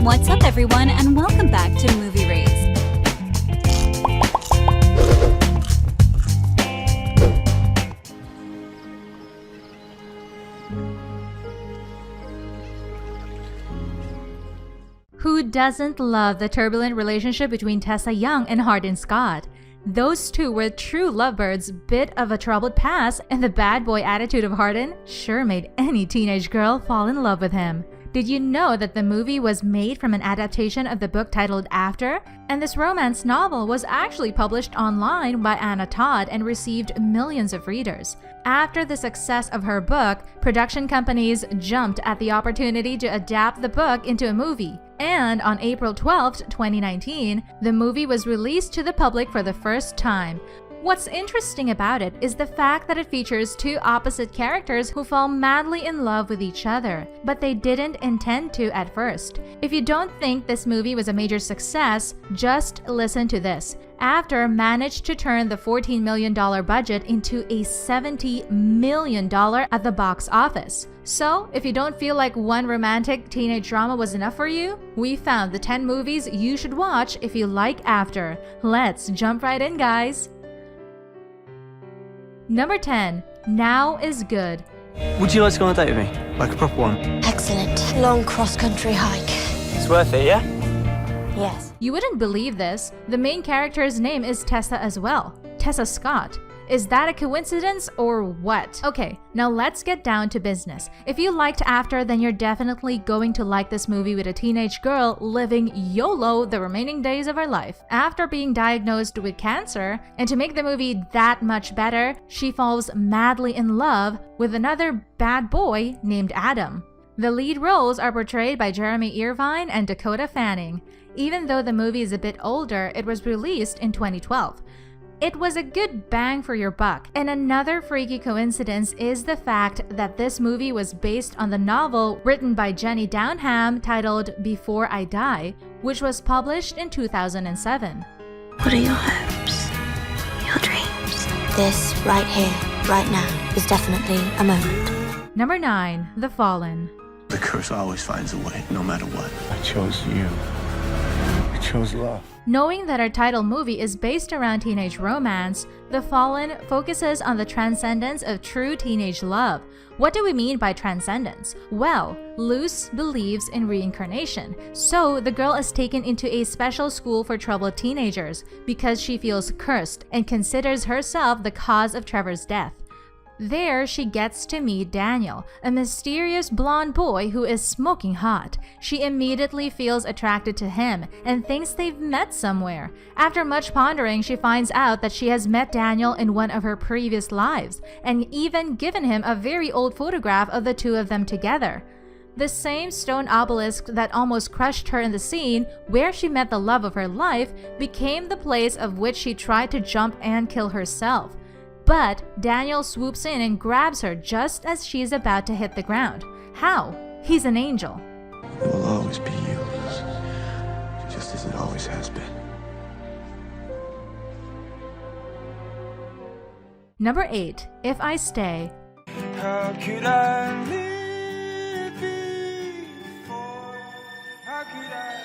What's up, everyone, and welcome back to Movie Raves. Who doesn't love the turbulent relationship between Tessa Young and Hardin Scott? Those two were true lovebirds, bit of a troubled past, and the bad boy attitude of Hardin sure made any teenage girl fall in love with him. Did you know that the movie was made from an adaptation of the book titled After? And this romance novel was actually published online by Anna Todd and received millions of readers. After the success of her book, production companies jumped at the opportunity to adapt the book into a movie. And on April 12, 2019, the movie was released to the public for the first time. What's interesting about it is the fact that it features two opposite characters who fall madly in love with each other, but they didn't intend to at first. If you don't think this movie was a major success, just listen to this. After managed to turn the $14 million budget into a $70 million at the box office. So, if you don't feel like one romantic teenage drama was enough for you, we found the 10 movies you should watch if you like After. Let's jump right in, guys! Number 10. Now is Good. Would you like to go on a date with me? Like a proper one? Excellent. Long cross-country hike. It's worth it, yeah? Yes. You wouldn't believe this. The main character's name is Tessa as well. Tessa Scott. Is that a coincidence or what? Okay, now let's get down to business. If you liked After, then you're definitely going to like this movie with a teenage girl living YOLO the remaining days of her life. After being diagnosed with cancer, and to make the movie that much better, she falls madly in love with another bad boy named Adam. The lead roles are portrayed by Jeremy Irvine and Dakota Fanning. Even though the movie is a bit older, it was released in 2012. It was a good bang for your buck. And another freaky coincidence is the fact that this movie was based on the novel written by Jenny Downham titled Before I Die, which was published in 2007. What are your hopes? Your dreams? This right here, right now, is definitely a moment. Number 9. The Fallen. The curse always finds a way, no matter what. I chose you. I chose love. Knowing that our title movie is based around teenage romance, The Fallen focuses on the transcendence of true teenage love. What do we mean by transcendence? Well, Luce believes in reincarnation, so the girl is taken into a special school for troubled teenagers because she feels cursed and considers herself the cause of Trevor's death. There, she gets to meet Daniel, a mysterious blonde boy who is smoking hot. She immediately feels attracted to him and thinks they've met somewhere. After much pondering, she finds out that she has met Daniel in one of her previous lives and even given him a very old photograph of the two of them together. The same stone obelisk that almost crushed her in the scene where she met the love of her life became the place of which she tried to jump and kill herself. But Daniel swoops in and grabs her just as she's about to hit the ground. How? He's an angel. It will always be you, just as it always has been. Number 8. If I Stay. How could I live before? How could I?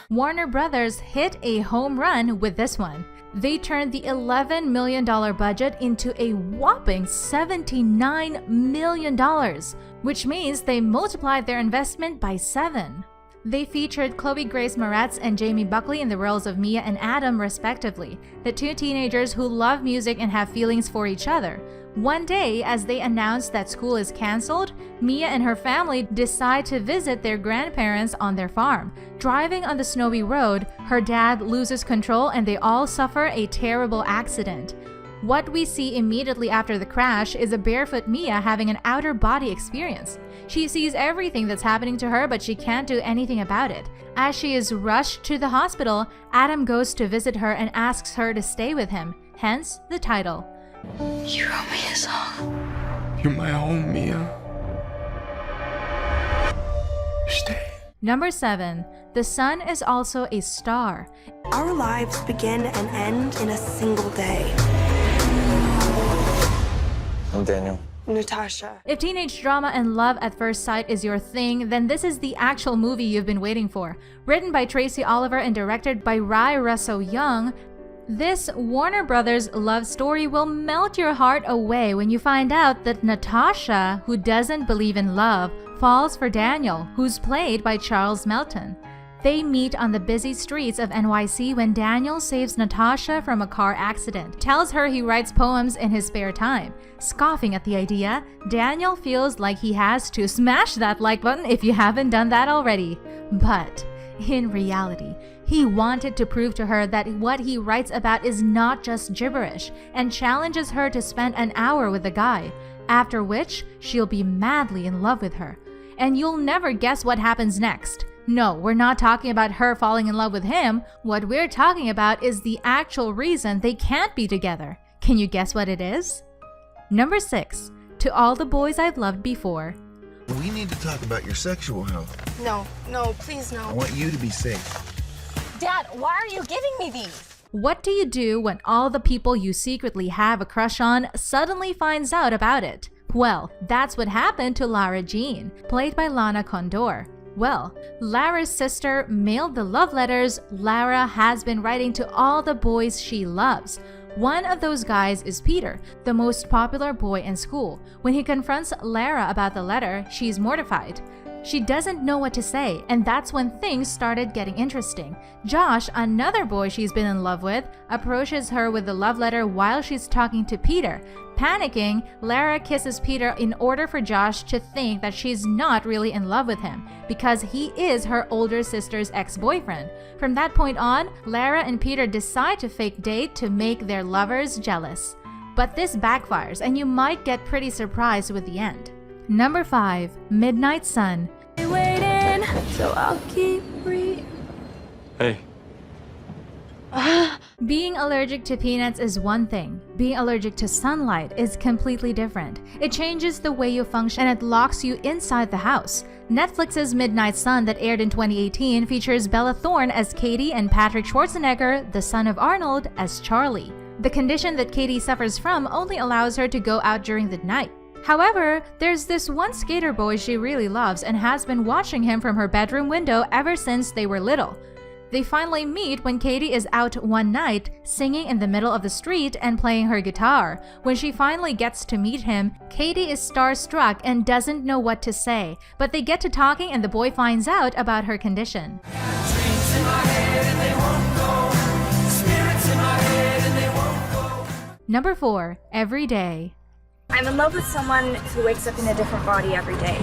Warner Brothers hit a home run with this one. They turned the $11 million budget into a whopping $79 million, which means they multiplied their investment by 7. They featured Chloe Grace Moretz and Jamie Buckley in the roles of Mia and Adam, respectively, the two teenagers who love music and have feelings for each other. One day, as they announce that school is canceled, Mia and her family decide to visit their grandparents on their farm. Driving on the snowy road, her dad loses control and they all suffer a terrible accident. What we see immediately after the crash is a barefoot Mia having an outer body experience. She sees everything that's happening to her, but she can't do anything about it. As she is rushed to the hospital, Adam goes to visit her and asks her to stay with him, hence the title. You wrote me a song. You're my home, Mia. Stay. Number 7. The Sun is Also a Star. Our lives begin and end in a single day. I'm Daniel. Natasha. If teenage drama and love at first sight is your thing, then this is the actual movie you've been waiting for. Written by Tracy Oliver and directed by Rai Russo Young, this Warner Brothers love story will melt your heart away when you find out that Natasha, who doesn't believe in love, falls for Daniel, who's played by Charles Melton. They meet on the busy streets of NYC when Daniel saves Natasha from a car accident, tells her he writes poems in his spare time. Scoffing at the idea, Daniel feels like he has to smash that like button if you haven't done that already. But in reality, he wanted to prove to her that what he writes about is not just gibberish, and challenges her to spend an hour with the guy, after which she'll be madly in love with her. And you'll never guess what happens next. No, we're not talking about her falling in love with him. What we're talking about is the actual reason they can't be together. Can you guess what it is? Number 6. To All the Boys I've Loved Before. We need to talk about your sexual health. No, please I no. want you to be safe. Dad, why are you giving me these? What do you do when all the people you secretly have a crush on suddenly finds out about it? Well, that's what happened to Lara Jean, played by Lana Condor. Well, Lara's sister mailed the love letters Lara has been writing to all the boys she loves. One of those guys is Peter, the most popular boy in school. When he confronts Lara about the letter, she's mortified. She doesn't know what to say, and that's when things started getting interesting. Josh, another boy she's been in love with, approaches her with the love letter while she's talking to Peter. Panicking, Lara kisses Peter in order for Josh to think that she's not really in love with him, because he is her older sister's ex-boyfriend. From that point on, Lara and Peter decide to fake date to make their lovers jealous. But this backfires, and you might get pretty surprised with the end. Number 5. Midnight Sun. Waiting, so I'll keep Hey. Being allergic to peanuts is one thing. Being allergic to sunlight is completely different. It changes the way you function and it locks you inside the house. Netflix's Midnight Sun that aired in 2018 features Bella Thorne as Katie and Patrick Schwarzenegger, the son of Arnold, as Charlie. The condition that Katie suffers from only allows her to go out during the night. However, there's this one skater boy she really loves and has been watching him from her bedroom window ever since they were little. They finally meet when Katie is out one night, singing in the middle of the street and playing her guitar. When she finally gets to meet him, Katie is starstruck and doesn't know what to say, but they get to talking and the boy finds out about her condition. Number 4. Every Day. I'm in love with someone who wakes up in a different body every day.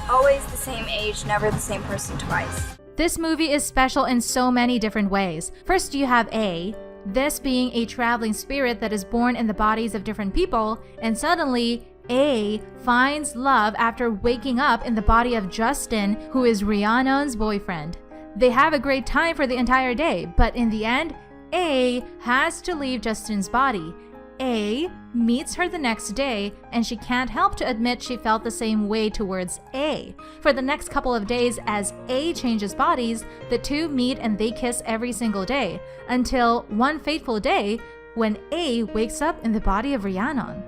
Always the same age, never the same person twice. This movie is special in so many different ways. First, you have A, this being a traveling spirit that is born in the bodies of different people, and suddenly, A finds love after waking up in the body of Justin, who is Rhiannon's boyfriend. They have a great time for the entire day, but in the end, A has to leave Justin's body. A meets her the next day, and she can't help to admit she felt the same way towards A. For the next couple of days, as A changes bodies, the two meet and they kiss every single day, until one fateful day when A wakes up in the body of Rhiannon.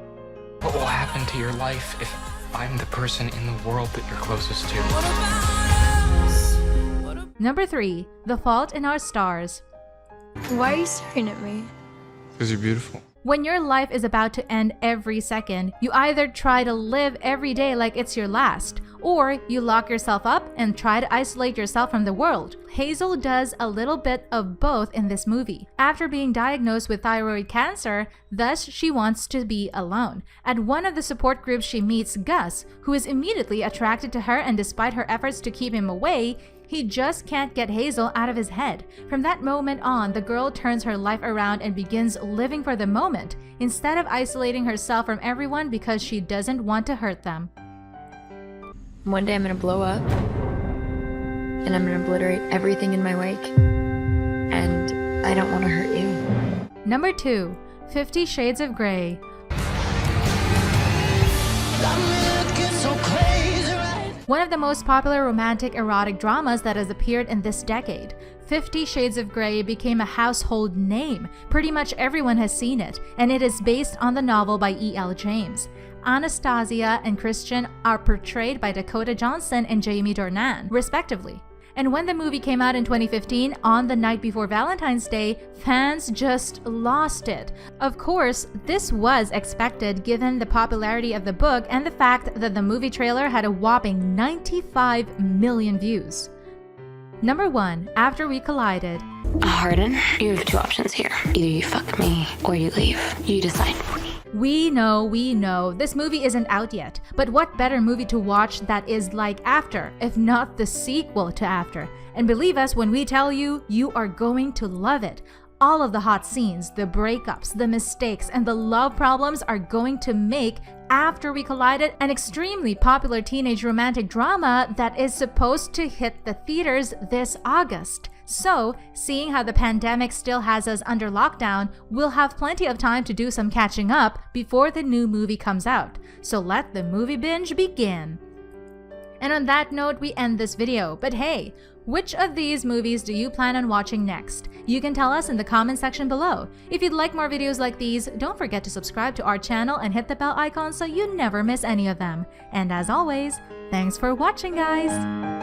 What will happen to your life if I'm the person in the world that you're closest to? Number 3. The Fault in Our Stars. Why are you staring at me? Because you're beautiful. When your life is about to end every second, you either try to live every day like it's your last, or you lock yourself up and try to isolate yourself from the world. Hazel does a little bit of both in this movie. After being diagnosed with thyroid cancer, thus she wants to be alone. At one of the support groups she meets Gus, who is immediately attracted to her, and despite her efforts to keep him away, he just can't get Hazel out of his head. From that moment on, the girl turns her life around and begins living for the moment, instead of isolating herself from everyone because she doesn't want to hurt them. One day I'm gonna blow up, and I'm gonna obliterate everything in my wake, and I don't want to hurt you. Number 2. 50 Shades of Grey. One of the most popular romantic erotic dramas that has appeared in this decade. 50 Shades of Grey became a household name. Pretty much everyone has seen it, and it is based on the novel by E.L. James. Anastasia and Christian are portrayed by Dakota Johnson and Jamie Dornan, respectively. And when the movie came out in 2015, on the night before Valentine's Day, fans just lost it. Of course, this was expected given the popularity of the book and the fact that the movie trailer had a whopping 95 million views. Number 1, After We Collided. Hardin, you have two options here. Either you fuck me or you leave. You decide for me. We know, this movie isn't out yet, but what better movie to watch that is like After, if not the sequel to After? And believe us when we tell you, you are going to love it. All of the hot scenes, the breakups, the mistakes, and the love problems are going to make After We Collided an extremely popular teenage romantic drama that is supposed to hit the theaters this August. So, seeing how the pandemic still has us under lockdown, we'll have plenty of time to do some catching up before the new movie comes out. So let the movie binge begin. And on that note, we end this video. But hey, which of these movies do you plan on watching next? You can tell us in the comment section below. If you'd like more videos like these, don't forget to subscribe to our channel and hit the bell icon so you never miss any of them. And as always, thanks for watching, guys!